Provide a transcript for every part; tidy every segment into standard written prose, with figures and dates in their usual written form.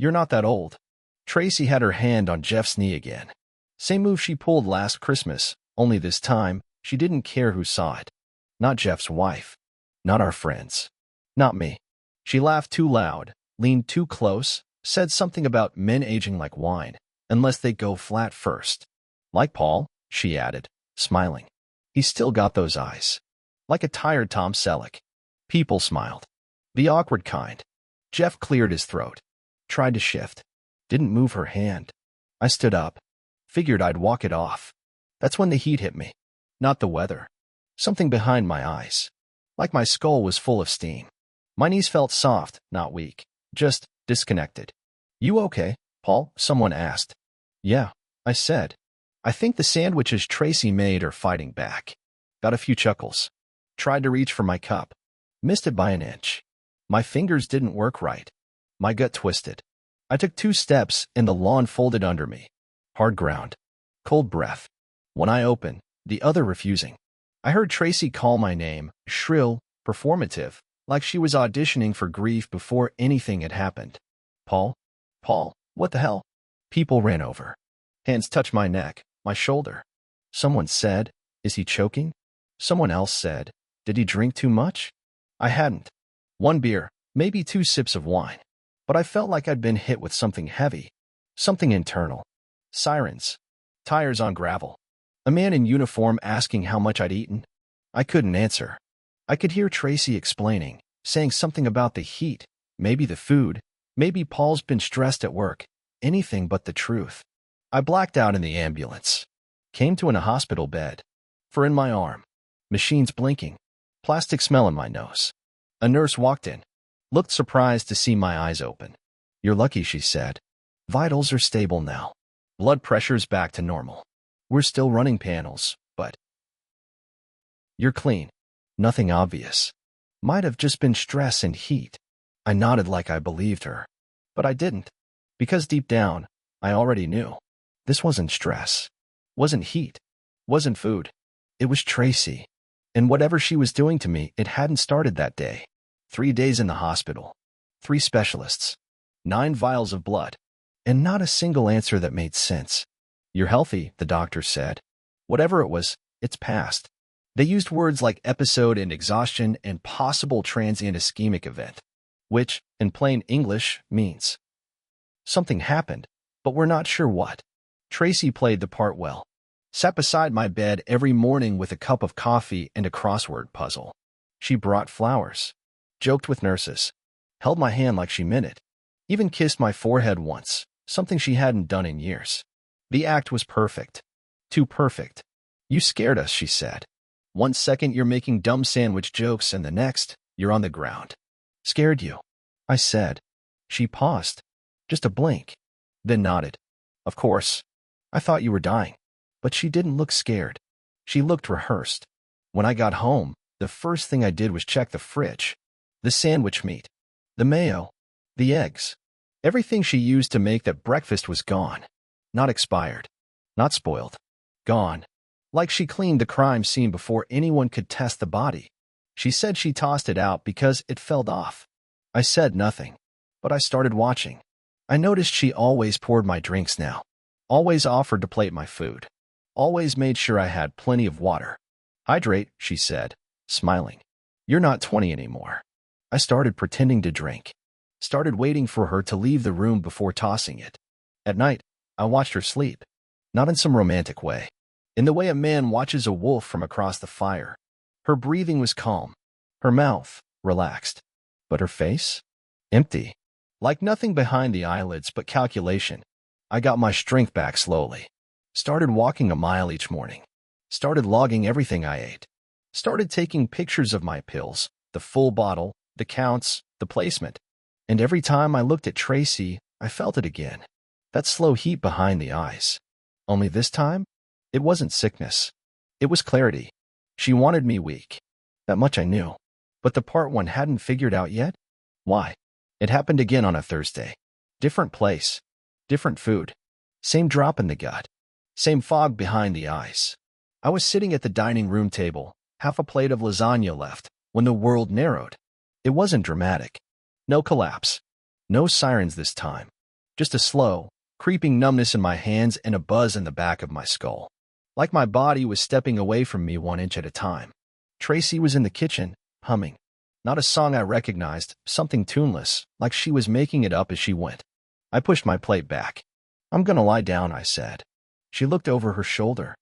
You're not that old. Tracy had her hand on Jeff's knee again. Same move she pulled last Christmas, only this time, she didn't care who saw it. Not Jeff's wife. Not our friends. Not me. She laughed too loud, leaned too close, said something about men aging like wine, unless they go flat first. Like Paul, she added, smiling. He's still got those eyes. Like a tired Tom Selleck. People smiled. The awkward kind. Jeff cleared his throat. Tried to shift. Didn't move her hand. I stood up. Figured I'd walk it off. That's when the heat hit me. Not the weather. Something behind my eyes. Like my skull was full of steam. My knees felt soft, not weak. Just disconnected. You okay, Paul? Someone asked. Yeah, I said. I think the sandwiches Tracy made are fighting back. Got a few chuckles. Tried to reach for my cup. Missed it by an inch. My fingers didn't work right. My gut twisted. I took 2 steps and the lawn folded under me. Hard ground. Cold breath. One eye open, the other refusing. I heard Tracy call my name, shrill, performative, like she was auditioning for grief before anything had happened. Paul? Paul, what the hell? People ran over. Hands touched my neck, my shoulder. Someone said, is he choking? Someone else said, did he drink too much? I hadn't. 1 beer, maybe 2 sips of wine. But I felt like I'd been hit with something heavy. Something internal. Sirens. Tires on gravel. A man in uniform asking how much I'd eaten. I couldn't answer. I could hear Tracy explaining, saying something about the heat, maybe the food, maybe Paul's been stressed at work, anything but the truth. I blacked out in the ambulance. Came to in a hospital bed. For in my arm. Machines blinking. Plastic smell in my nose. A nurse walked in. Looked surprised to see my eyes open. You're lucky, she said. Vitals are stable now. Blood pressure's back to normal. We're still running panels, but you're clean. Nothing obvious. Might have just been stress and heat. I nodded like I believed her. But I didn't. Because deep down, I already knew. This wasn't stress. Wasn't heat. Wasn't food. It was Tracy. And whatever she was doing to me, it hadn't started that day. 3 days in the hospital. 3 specialists. 9 vials of blood. And not a single answer that made sense. You're healthy, the doctor said. Whatever it was, it's past. They used words like episode and exhaustion and possible transient ischemic event, which, in plain English, means something happened, but we're not sure what. Tracy played the part well. Sat beside my bed every morning with a cup of coffee and a crossword puzzle. She brought flowers. Joked with nurses. Held my hand like she meant it. Even kissed my forehead once, something she hadn't done in years. The act was perfect. Too perfect. You scared us, she said. 1 second you're making dumb sandwich jokes and the next, you're on the ground. Scared you? I said. She paused. Just a blink. Then nodded. Of course. I thought you were dying. But she didn't look scared. She looked rehearsed. When I got home, the first thing I did was check the fridge. The sandwich meat. The mayo. The eggs. Everything she used to make that breakfast was gone. Not expired. Not spoiled. Gone. Like she cleaned the crime scene before anyone could test the body. She said she tossed it out because it fell off. I said nothing. But I started watching. I noticed she always poured my drinks now. Always offered to plate my food. Always made sure I had plenty of water. Hydrate, she said, smiling. You're not 20 anymore. I started pretending to drink. Started waiting for her to leave the room before tossing it. At night, I watched her sleep. Not in some romantic way. In the way a man watches a wolf from across the fire. Her breathing was calm. Her mouth, relaxed. But her face? Empty. Like nothing behind the eyelids but calculation. I got my strength back slowly. Started walking a mile each morning. Started logging everything I ate. Started taking pictures of my pills, the full bottle, the counts, the placement. And every time I looked at Tracy, I felt it again. That slow heat behind the eyes. Only this time, it wasn't sickness. It was clarity. She wanted me weak. That much I knew. But the part one hadn't figured out yet? Why? It happened again on a Thursday. Different place. Different food. Same drop in the gut. Same fog behind the eyes. I was sitting at the dining room table, half a plate of lasagna left, when the world narrowed. It wasn't dramatic. No collapse. No sirens this time. Just a slow, creeping numbness in my hands and a buzz in the back of my skull. Like my body was stepping away from me 1 inch at a time. Tracy was in the kitchen, humming. Not a song I recognized, something tuneless, like she was making it up as she went. I pushed my plate back. "I'm gonna lie down," I said. She looked over her shoulder.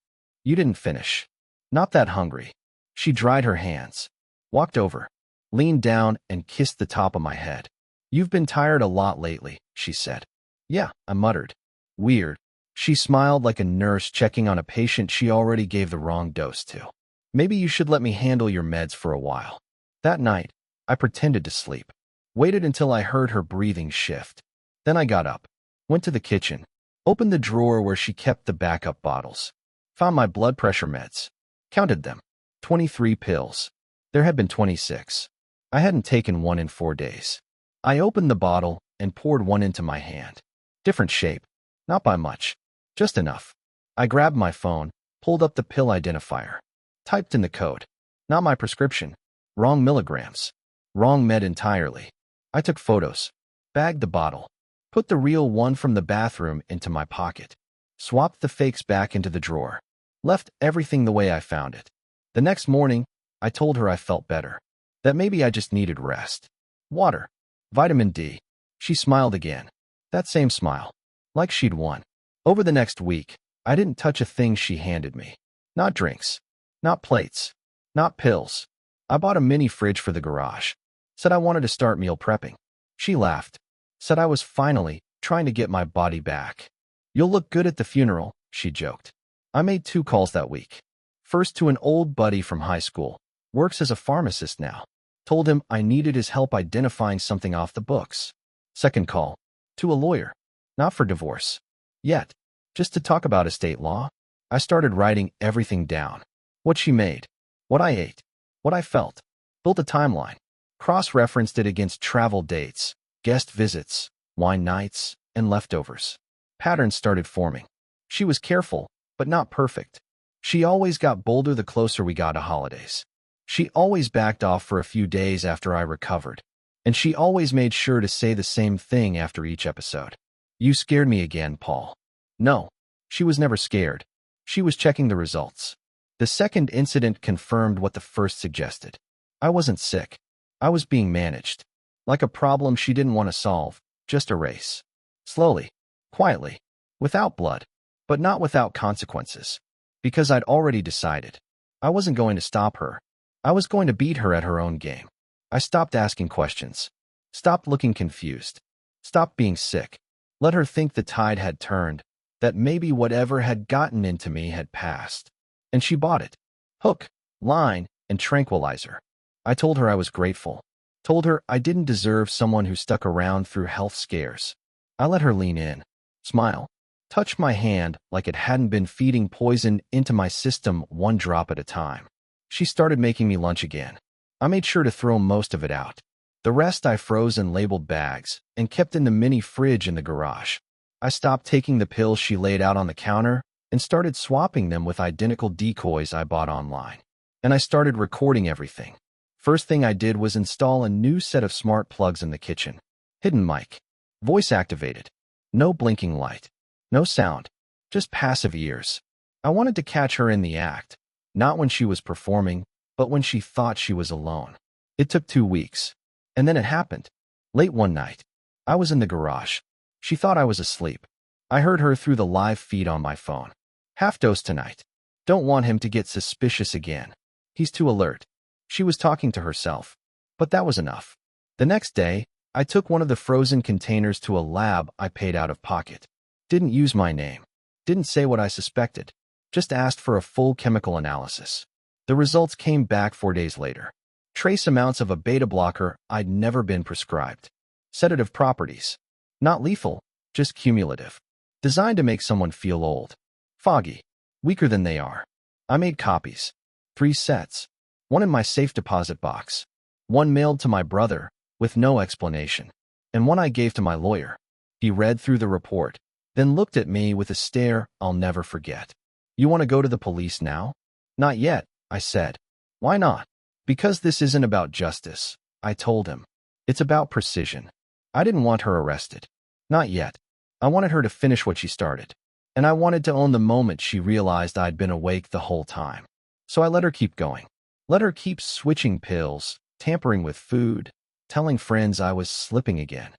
"You didn't finish." "Not that hungry." She dried her hands, walked over, leaned down, and kissed the top of my head. "You've been tired a lot lately," she said. "Yeah," I muttered. "Weird." She smiled like a nurse checking on a patient she already gave the wrong dose to. "Maybe you should let me handle your meds for a while." That night, I pretended to sleep, waited until I heard her breathing shift. Then I got up, went to the kitchen, opened the drawer where she kept the backup bottles, found my blood pressure meds, counted them. 23 pills. There had been 26. I hadn't taken one in 4 days. I opened the bottle and poured one into my hand. Different shape, not by much, just enough. I grabbed my phone, pulled up the pill identifier, typed in the code. Not my prescription. Wrong milligrams. Wrong med entirely. I took photos, bagged the bottle, put the real one from the bathroom into my pocket, swapped the fakes back into the drawer, left everything the way I found it. The next morning, I told her I felt better, that maybe I just needed rest. Water. Vitamin D. She smiled again. That same smile. Like she'd won. Over the next week, I didn't touch a thing she handed me. Not drinks. Not plates. Not pills. I bought a mini fridge for the garage. Said I wanted to start meal prepping. She laughed. Said I was finally trying to get my body back. "You'll look good at the funeral," she joked. I made 2 calls that week. First to an old buddy from high school. Works as a pharmacist now. Told him I needed his help identifying something off the books. Second call. To a lawyer. Not for divorce. Yet. Just to talk about estate law. I started writing everything down. What she made. What I ate. What I felt. Built a timeline. Cross-referenced it against travel dates, guest visits, wine nights, and leftovers. Patterns started forming. She was careful, but not perfect. She always got bolder the closer we got to holidays. She always backed off for a few days after I recovered. And she always made sure to say the same thing after each episode. "You scared me again, Paul." No, she was never scared. She was checking the results. The second incident confirmed what the first suggested. I wasn't sick. I was being managed. Like a problem she didn't want to solve, just erase. Slowly, quietly, without blood, but not without consequences. Because I'd already decided. I wasn't going to stop her. I was going to beat her at her own game. I stopped asking questions. Stopped looking confused. Stopped being sick. Let her think the tide had turned, that maybe whatever had gotten into me had passed. And she bought it. Hook, line, and tranquilizer. I told her I was grateful. Told her I didn't deserve someone who stuck around through health scares. I let her lean in, smile, touch my hand like it hadn't been feeding poison into my system 1 drop at a time. She started making me lunch again. I made sure to throw most of it out. The rest I froze in labeled bags and kept in the mini fridge in the garage. I stopped taking the pills she laid out on the counter and started swapping them with identical decoys I bought online. And I started recording everything. First thing I did was install a new set of smart plugs in the kitchen. Hidden mic. Voice activated. No blinking light. No sound. Just passive ears. I wanted to catch her in the act. Not when she was performing, but when she thought she was alone. It took 2 weeks. And then it happened. Late one night. I was in the garage. She thought I was asleep. I heard her through the live feed on my phone. "Half dose tonight. Don't want him to get suspicious again. He's too alert." She was talking to herself. But that was enough. The next day, I took one of the frozen containers to a lab I paid out of pocket. Didn't use my name. Didn't say what I suspected. Just asked for a full chemical analysis. The results came back 4 days later. Trace amounts of a beta blocker I'd never been prescribed. Sedative properties. Not lethal, just cumulative. Designed to make someone feel old. Foggy. Weaker than they are. I made copies. 3 sets. One in my safe deposit box. One mailed to my brother, with no explanation. And one I gave to my lawyer. He read through the report, then looked at me with a stare I'll never forget. "You want to go to the police now?" "Not yet," I said. "Why not?" "Because this isn't about justice," I told him. "It's about precision. I didn't want her arrested. Not yet. I wanted her to finish what she started, and I wanted to own the moment she realized I'd been awake the whole time. So I let her keep going. Let her keep switching pills, tampering with food, telling friends I was slipping again.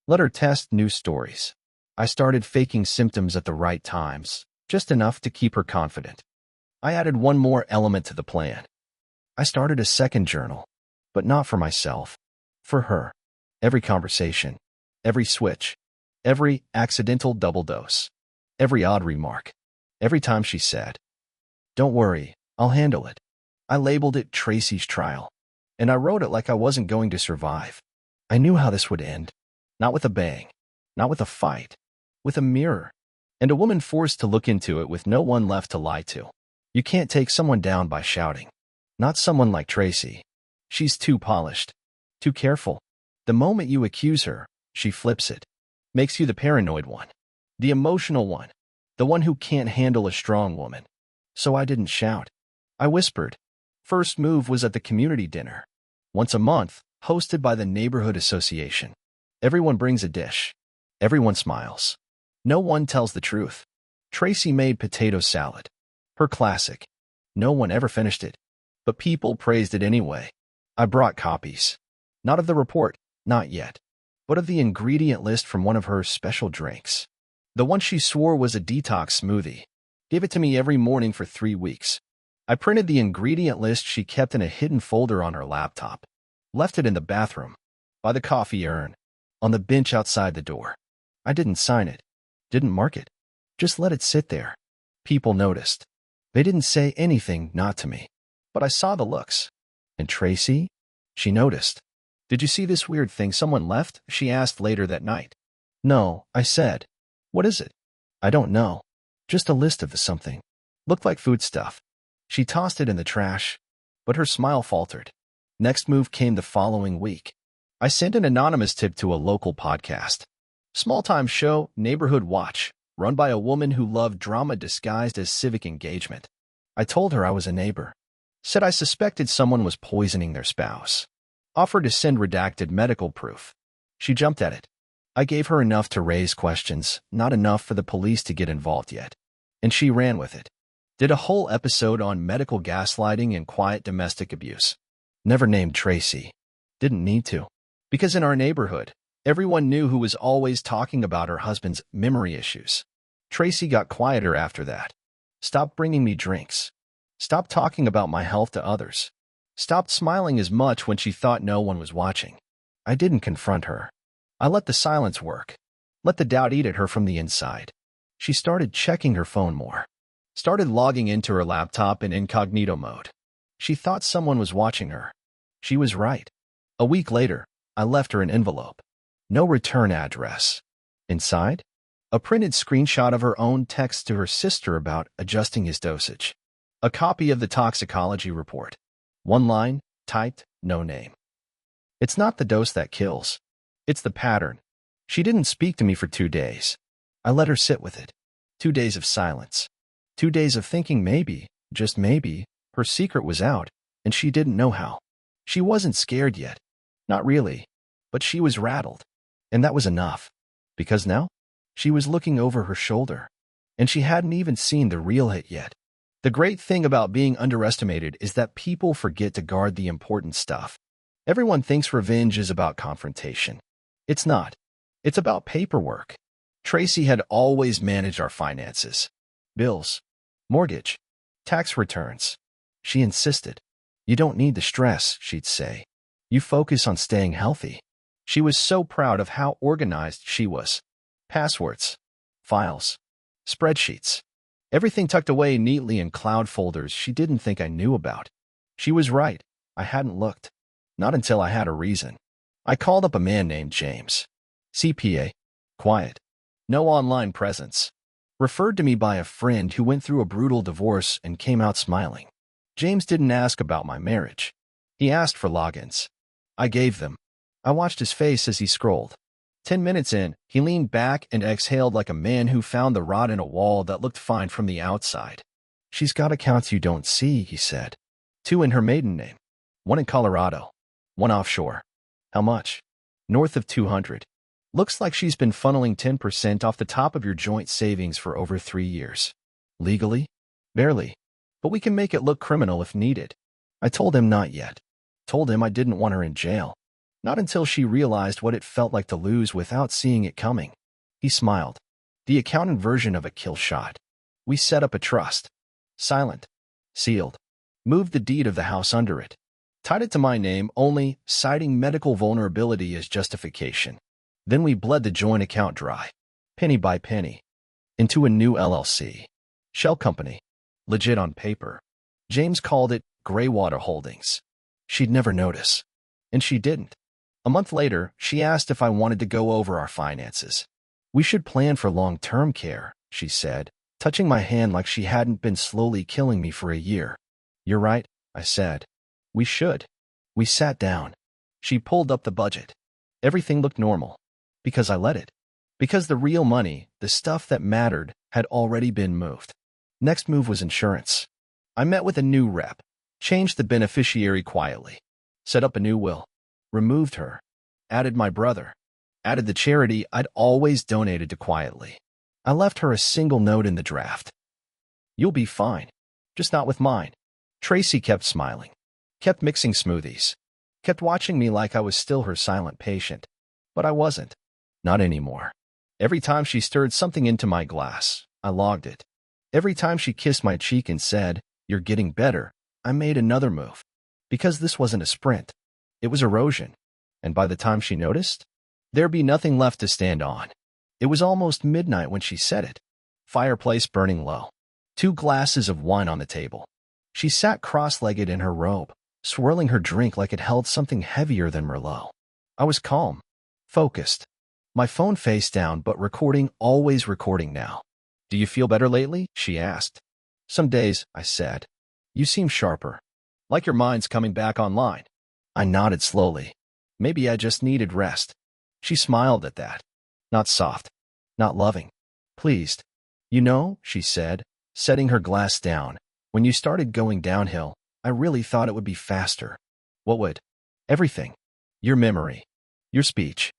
Let her test new stories. I started faking symptoms at the right times, just enough to keep her confident. I added one more element to the plan. I started a second journal, but not for myself, for her. Every conversation, every switch, every accidental double dose, every odd remark, every time she said, "Don't worry, I'll handle it." I labeled it Tracy's trial, and I wrote it like I wasn't going to survive. I knew how this would end. Not with a bang, not with a fight, with a mirror, and a woman forced to look into it with no one left to lie to. You can't take someone down by shouting. Not someone like Tracy. She's too polished, too careful. The moment you accuse her, she flips it. Makes you the paranoid one, the emotional one, the one who can't handle a strong woman. So I didn't shout. I whispered. First move was at the community dinner. Once a month, hosted by the neighborhood association. Everyone brings a dish. Everyone smiles. No one tells the truth. Tracy made potato salad. Her classic. No one ever finished it, but people praised it anyway. I brought copies. Not of the report, not yet, but of the ingredient list from one of her special drinks. The one she swore was a detox smoothie. Gave it to me every morning for 3 weeks. I printed the ingredient list she kept in a hidden folder on her laptop. Left it in the bathroom, by the coffee urn, on the bench outside the door. I didn't sign it, didn't mark it, just let it sit there. People noticed. They didn't say anything, not to me, but I saw the looks. And Tracy? She noticed. Did you see this weird thing someone left? She asked later that night. No, I said. What is it? I don't know. Just a list of the something. Looked like food stuff. She tossed it in the trash, but her smile faltered. Next move came the following week. I sent an anonymous tip to a local podcast. Small-time show, Neighborhood Watch, run by a woman who loved drama disguised as civic engagement. I told her I was a neighbor. Said I suspected someone was poisoning their spouse. Offered to send redacted medical proof. She jumped at it. I gave her enough to raise questions, not enough for the police to get involved yet. And she ran with it. Did a whole episode on medical gaslighting and quiet domestic abuse. Never named Tracy. Didn't need to. Because in our neighborhood, everyone knew who was always talking about her husband's memory issues. Tracy got quieter after that. Stopped bringing me drinks. Stopped talking about my health to others. Stopped smiling as much when she thought no one was watching. I didn't confront her. I let the silence work. Let the doubt eat at her from the inside. She started checking her phone more. Started logging into her laptop in incognito mode. She thought someone was watching her. She was right. A week later, I left her an envelope. No return address. Inside, a printed screenshot of her own text to her sister about adjusting his dosage. A copy of the toxicology report. One line, typed, no name. It's not the dose that kills. It's the pattern. She didn't speak to me for 2 days. I let her sit with it. 2 days of silence. 2 days of thinking maybe, just maybe, her secret was out, and she didn't know how. She wasn't scared yet. Not really. But she was rattled. And that was enough. Because now, she was looking over her shoulder. And she hadn't even seen the real hit yet. The great thing about being underestimated is that people forget to guard the important stuff. Everyone thinks revenge is about confrontation. It's not. It's about paperwork. Tracy had always managed our finances. Bills, mortgage, tax returns. She insisted. You don't need the stress, she'd say. You focus on staying healthy. She was so proud of how organized she was. Passwords, files, spreadsheets. Everything tucked away neatly in cloud folders she didn't think I knew about. She was right. I hadn't looked. Not until I had a reason. I called up a man named James. CPA. Quiet. No online presence. Referred to me by a friend who went through a brutal divorce and came out smiling. James didn't ask about my marriage. He asked for logins. I gave them. I watched his face as he scrolled. 10 minutes in, he leaned back and exhaled like a man who found the rot in a wall that looked fine from the outside. She's got accounts you don't see, he said. 2 in her maiden name. 1 in Colorado. 1 offshore. How much? North of 200. Looks like she's been funneling 10% off the top of your joint savings for over 3 years. Legally? Barely. But we can make it look criminal if needed. I told him not yet. Told him I didn't want her in jail. Not until she realized what it felt like to lose without seeing it coming. He smiled. The accountant version of a kill shot. We set up a trust. Silent. Sealed. Moved the deed of the house under it. Tied it to my name only, citing medical vulnerability as justification. Then we bled the joint account dry, penny by penny, into a new LLC. Shell company. Legit on paper. James called it Greywater Holdings. She'd never notice. And she didn't. A month later, she asked if I wanted to go over our finances. We should plan for long-term care, she said, touching my hand like she hadn't been slowly killing me for a year. You're right, I said. We should. We sat down. She pulled up the budget. Everything looked normal. Because I let it. Because the real money, the stuff that mattered, had already been moved. Next move was insurance. I met with a new rep. Changed the beneficiary quietly. Set up a new will. Removed her. Added my brother. Added the charity I'd always donated to quietly. I left her a single note in the draft. You'll be fine. Just not with mine. Tracy kept smiling. Kept mixing smoothies. Kept watching me like I was still her silent patient. But I wasn't. Not anymore. Every time she stirred something into my glass, I logged it. Every time she kissed my cheek and said, "You're getting better," I made another move. Because this wasn't a sprint. It was erosion. And by the time she noticed, there'd be nothing left to stand on. It was almost midnight when she said it. Fireplace burning low. 2 glasses of wine on the table. She sat cross-legged in her robe, swirling her drink like it held something heavier than Merlot. I was calm. Focused. My phone face down, but recording, always recording now. Do you feel better lately? She asked. Some days, I said. You seem sharper. Like your mind's coming back online. I nodded slowly. Maybe I just needed rest. She smiled at that. Not soft. Not loving. Pleased. You know, she said, setting her glass down, when you started going downhill, I really thought it would be faster. What would? Everything. Your memory. Your speech.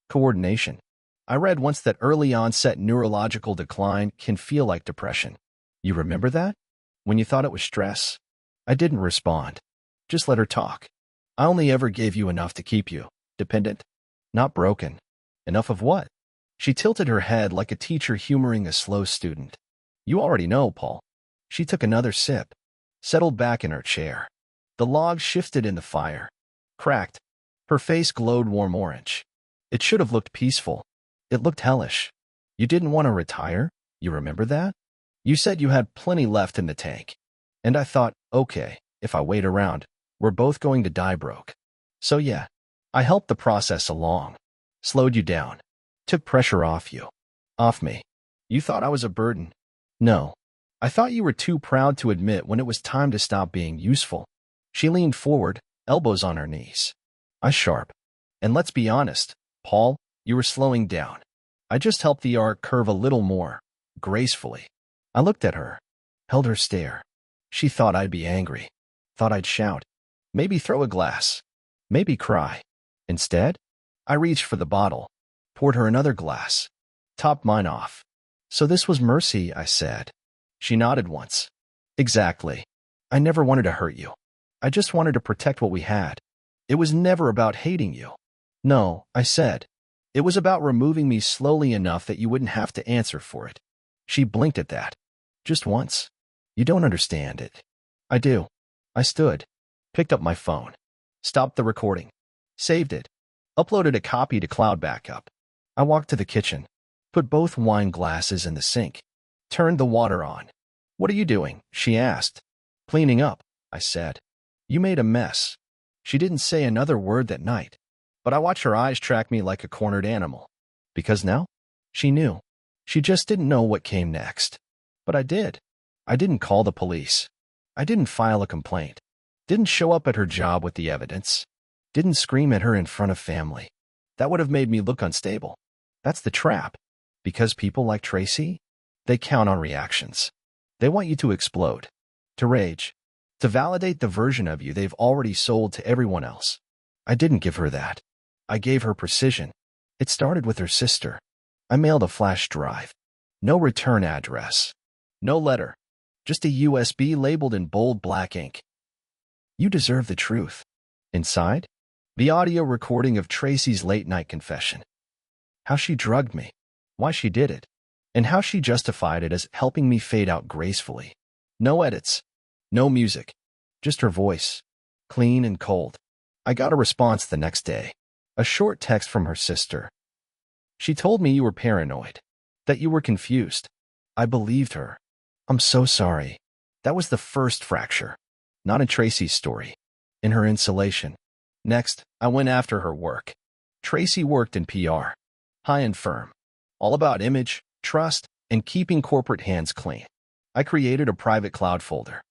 Coordination. I read once that early onset neurological decline can feel like depression. You remember that? When you thought it was stress? I didn't respond. Just let her talk. I only ever gave you enough to keep you dependent, not broken. Enough of what? She tilted her head like a teacher humoring a slow student. You already know, Paul. She took another sip, settled back in her chair. The log shifted in the fire. Cracked. Her face glowed warm orange. It should have looked peaceful. It looked hellish. You didn't want to retire? You remember that? You said you had plenty left in the tank. And I thought, okay, if I wait around, we're both going to die broke. So yeah, I helped the process along. Slowed you down. Took pressure off you. Off me. You thought I was a burden. No. I thought you were too proud to admit when it was time to stop being useful. She leaned forward, elbows on her knees. I sharp. And let's be honest, Paul, you were slowing down. I just helped the arc curve a little more, gracefully. I looked at her, held her stare. She thought I'd be angry. Thought I'd shout. Maybe throw a glass. Maybe cry. Instead, I reached for the bottle, poured her another glass, topped mine off. So this was mercy, I said. She nodded once. Exactly. I never wanted to hurt you. I just wanted to protect what we had. It was never about hating you. No, I said. It was about removing me slowly enough that you wouldn't have to answer for it. She blinked at that. Just once. You don't understand it. I do. I stood. Picked up my phone. Stopped the recording. Saved it. Uploaded a copy to cloud backup. I walked to the kitchen. Put both wine glasses in the sink. Turned the water on. What are you doing? She asked. Cleaning up, I said. You made a mess. She didn't say another word that night. But I watched her eyes track me like a cornered animal. Because now? She knew. She just didn't know what came next. But I did. I didn't call the police. I didn't file a complaint. Didn't show up at her job with the evidence. Didn't scream at her in front of family. That would have made me look unstable. That's the trap. Because people like Tracy, they count on reactions. They want you to explode, to rage, to validate the version of you they've already sold to everyone else. I didn't give her that. I gave her precision. It started with her sister. I mailed a flash drive. No return address. No letter. Just a USB labeled in bold black ink. You deserve the truth. Inside? The audio recording of Tracy's late-night confession. How she drugged me. Why she did it. And how she justified it as helping me fade out gracefully. No edits. No music. Just her voice. Clean and cold. I got a response the next day. A short text from her sister. She told me you were paranoid. That you were confused. I believed her. I'm so sorry. That was the first fracture. Not in Tracy's story. In her insulation. Next, I went after her work. Tracy worked in PR. High and firm. All about image, trust, and keeping corporate hands clean. I created a private cloud folder.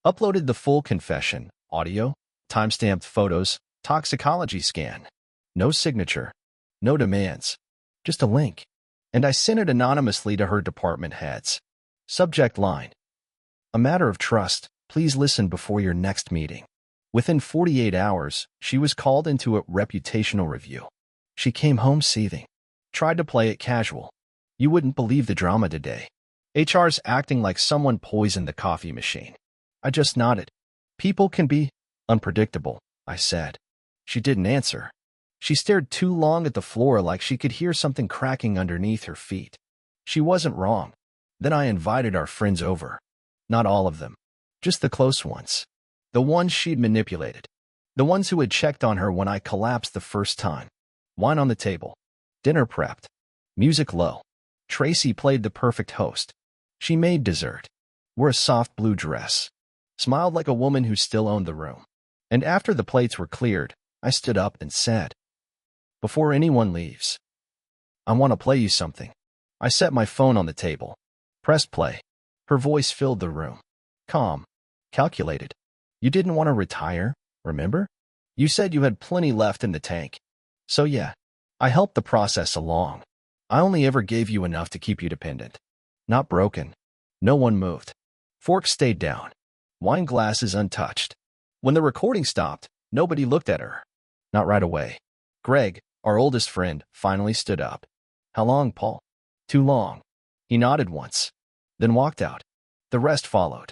Uploaded the full confession, audio, timestamped photos, toxicology scan. No signature. No demands. Just a link. And I sent it anonymously to her department heads. Subject line. A matter of trust. Please listen before your next meeting. Within 48 hours, she was called into a reputational review. She came home seething. Tried to play it casual. You wouldn't believe the drama today. HR's acting like someone poisoned the coffee machine. I just nodded. People can be unpredictable, I said. She didn't answer. She stared too long at the floor like she could hear something cracking underneath her feet. She wasn't wrong. Then I invited our friends over. Not all of them. Just the close ones. The ones she'd manipulated. The ones who had checked on her when I collapsed the first time. Wine on the table. Dinner prepped. Music low. Tracy played the perfect host. She made dessert. Wore a soft blue dress. Smiled like a woman who still owned the room. And after the plates were cleared, I stood up and said, before anyone leaves, I want to play you something. I set my phone on the table. Pressed play. Her voice filled the room. Calm. Calculated. You didn't want to retire, remember? You said you had plenty left in the tank. So yeah, I helped the process along. I only ever gave you enough to keep you dependent. Not broken. No one moved. Forks stayed down. Wine glasses untouched. When the recording stopped, nobody looked at her. Not right away. Greg, our oldest friend, finally stood up. How long, Paul? Too long. He nodded once, then walked out. The rest followed.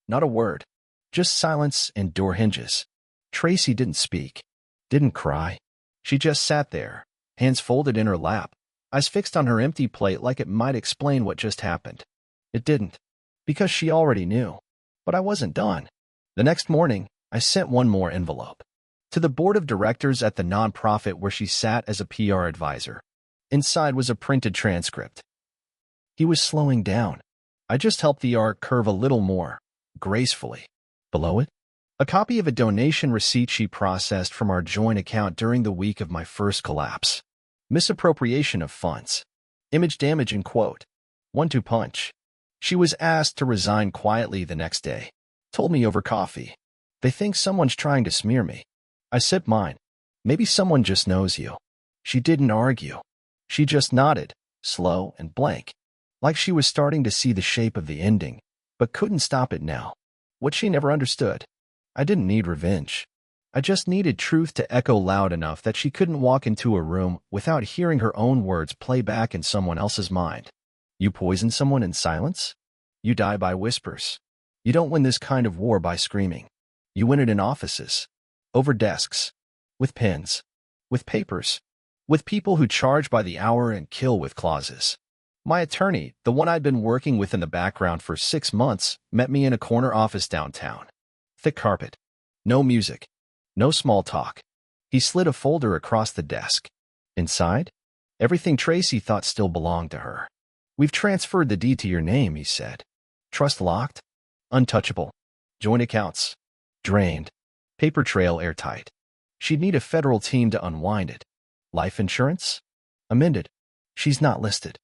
Not a word. Just silence and door hinges. Tracy didn't speak. Didn't cry. She just sat there, hands folded in her lap, eyes fixed on her empty plate like it might explain what just happened. It didn't, because she already knew. But I wasn't done. The next morning, I sent one more envelope. To the board of directors at the nonprofit where she sat as a PR advisor. Inside was a printed transcript. He was slowing down. I just helped the arc curve a little more, gracefully. Below it, a copy of a donation receipt she processed from our joint account during the week of my first collapse. Misappropriation of funds. Image damage in quote. 1-2 punch. She was asked to resign quietly the next day. Told me over coffee. They think someone's trying to smear me. I sipped mine. Maybe someone just knows you. She didn't argue. She just nodded, slow and blank, like she was starting to see the shape of the ending, but couldn't stop it now. What she never understood. I didn't need revenge. I just needed truth to echo loud enough that she couldn't walk into a room without hearing her own words play back in someone else's mind. You poison someone in silence? You die by whispers. You don't win this kind of war by screaming. You win it in offices. Over desks. With pens. With papers. With people who charge by the hour and kill with clauses. My attorney, the one I'd been working with in the background for 6 months, met me in a corner office downtown. Thick carpet. No music. No small talk. He slid a folder across the desk. Inside, everything Tracy thought still belonged to her. We've transferred the deed to your name, he said. Trust locked. Untouchable. Joint accounts. Drained. Paper trail airtight. She'd need a federal team to unwind it. Life insurance? Amended. She's not listed.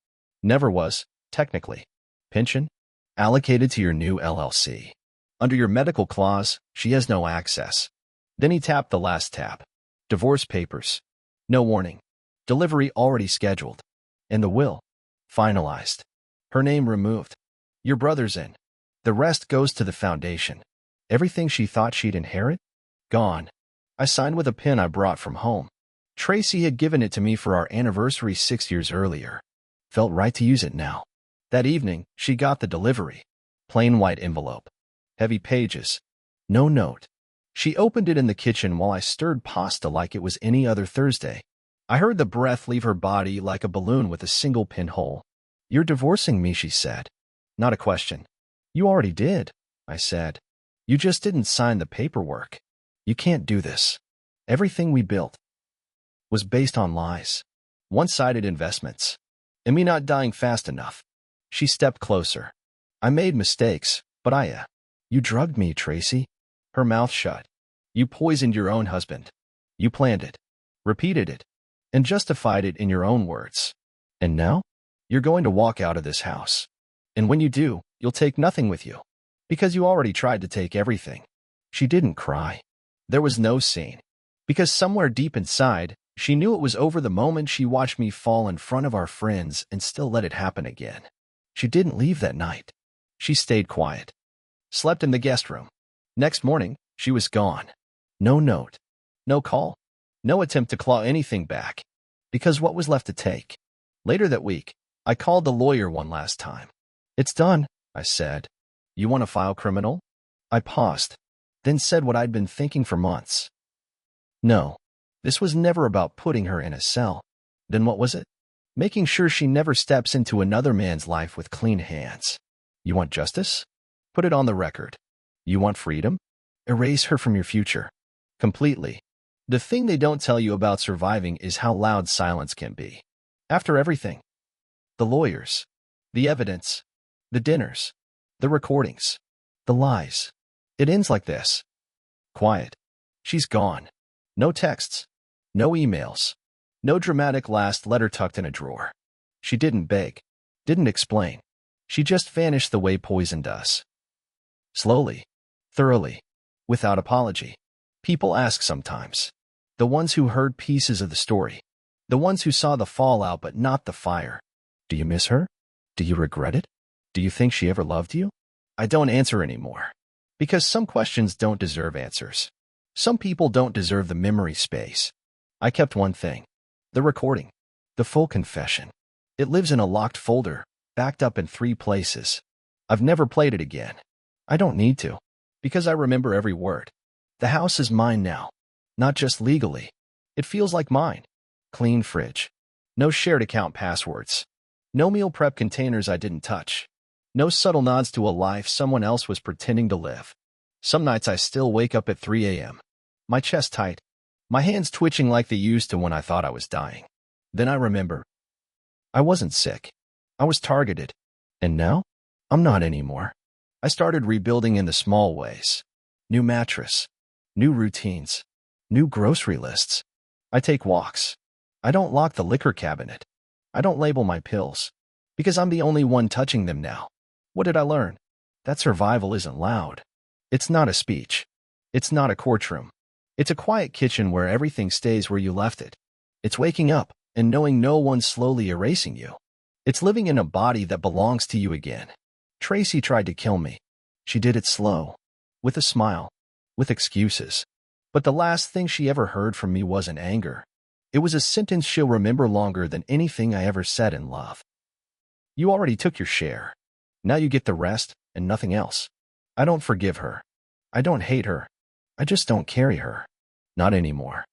Never was, technically. Pension? Allocated to your new LLC. Under your medical clause, she has no access. Then he tapped the last tab. Divorce papers. No warning. Delivery already scheduled. And the will. Finalized. Her name removed. Your brother's in. The rest goes to the foundation. Everything she thought she'd inherit? Gone. I signed with a pen I brought from home. Tracy had given it to me for our anniversary 6 years earlier. Felt right to use it now. That evening, she got the delivery. Plain white envelope. Heavy pages. No note. She opened it in the kitchen while I stirred pasta like it was any other Thursday. I heard the breath leave her body like a balloon with a single pinhole. "You're divorcing me," she said. Not a question. "You already did," I said. "You just didn't sign the paperwork. You can't do this. Everything we built was based on lies. One-sided investments. And me not dying fast enough." She stepped closer. "I made mistakes, but you drugged me, Tracy." Her mouth shut. "You poisoned your own husband. You planned it, repeated it, and justified it in your own words. And now, you're going to walk out of this house. And when you do, you'll take nothing with you. Because you already tried to take everything." She didn't cry. There was no scene. Because somewhere deep inside, she knew it was over the moment she watched me fall in front of our friends and still let it happen again. She didn't leave that night. She stayed quiet. Slept in the guest room. Next morning, she was gone. No note. No call. No attempt to claw anything back. Because what was left to take? Later that week, I called the lawyer one last time. "It's done," I said. "You want to file criminal?" I paused, then said what I'd been thinking for months. "No, this was never about putting her in a cell." Then what was it? Making sure she never steps into another man's life with clean hands. You want justice? Put it on the record. You want freedom? Erase her from your future. Completely. The thing they don't tell you about surviving is how loud silence can be. After everything. The lawyers. The evidence. The dinners. The recordings. The lies. It ends like this. Quiet. She's gone. No texts. No emails. No dramatic last letter tucked in a drawer. She didn't beg. Didn't explain. She just vanished the way poison does. Slowly. Thoroughly. Without apology. People ask sometimes. The ones who heard pieces of the story. The ones who saw the fallout but not the fire. Do you miss her? Do you regret it? Do you think she ever loved you? I don't answer anymore. Because some questions don't deserve answers. Some people don't deserve the memory space. I kept one thing. The recording. The full confession. It lives in a locked folder, backed up in 3 places. I've never played it again. I don't need to. Because I remember every word. The house is mine now. Not just legally. It feels like mine. Clean fridge. No shared account passwords. No meal prep containers I didn't touch. No subtle nods to a life someone else was pretending to live. Some nights I still wake up at 3 a.m. My chest tight. My hands twitching like they used to when I thought I was dying. Then I remember. I wasn't sick. I was targeted. And now? I'm not anymore. I started rebuilding in the small ways. New mattress. New routines. New grocery lists. I take walks. I don't lock the liquor cabinet. I don't label my pills. Because I'm the only one touching them now. What did I learn? That survival isn't loud. It's not a speech. It's not a courtroom. It's a quiet kitchen where everything stays where you left it. It's waking up and knowing no one's slowly erasing you. It's living in a body that belongs to you again. Tracy tried to kill me. She did it slow. With a smile. With excuses. But the last thing she ever heard from me wasn't anger. It was a sentence she'll remember longer than anything I ever said in love. You already took your share. Now you get the rest and nothing else. I don't forgive her. I don't hate her. I just don't carry her. Not anymore.